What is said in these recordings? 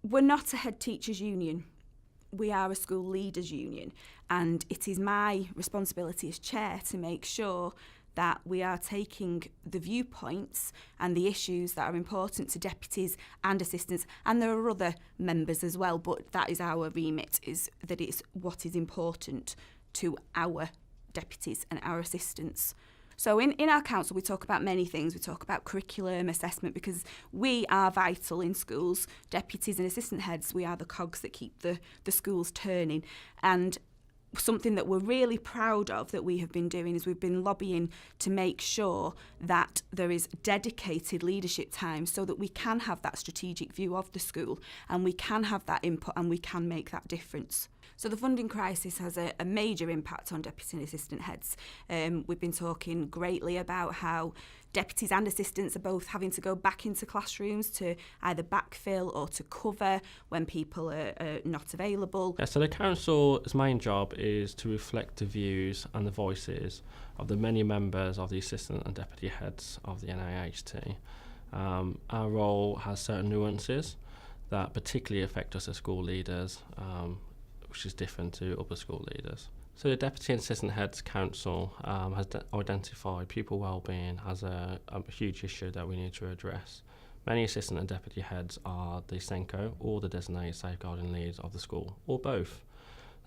We're not a head teachers union. We are a school leaders union, and it is my responsibility as chair to make sure that we are taking the viewpoints and the issues that are important to deputies and assistants, and there are other members as well, but that is our remit, is that it's what is important to our deputies and our assistants. So in our council, we talk about many things. We talk about curriculum, assessment, because we are vital in schools. Deputies and assistant heads, we are the cogs that keep the schools turning. And something that we're really proud of that we have been doing is we've been lobbying to make sure that there is dedicated leadership time so that we can have that strategic view of the school and we can have that input and we can make that difference. So the funding crisis has a major impact on deputy and assistant heads. We've been talking greatly about how deputies and assistants are both having to go back into classrooms to either backfill or to cover when people are not available. Yeah, so the council's main job is to reflect the views and the voices of the many members of the assistant and deputy heads of the NAHT. Our role has certain nuances that particularly affect us as school leaders, which is different to other school leaders. So the Deputy and Assistant Heads Council has identified pupil wellbeing as a huge issue that we need to address. Many assistant and deputy heads are the SENCO or the designated safeguarding leads of the school, or both.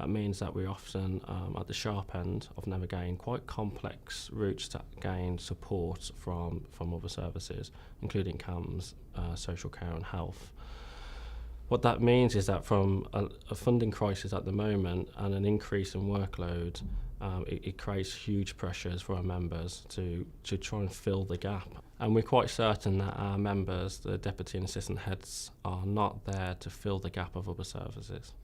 That means that we're often at the sharp end of navigating quite complex routes to gain support from other services, including CAMS, social care and health. What that means is that from a funding crisis at the moment and an increase in workload, it creates huge pressures for our members to try and fill the gap. And we're quite certain that our members, the deputy and assistant heads, are not there to fill the gap of other services.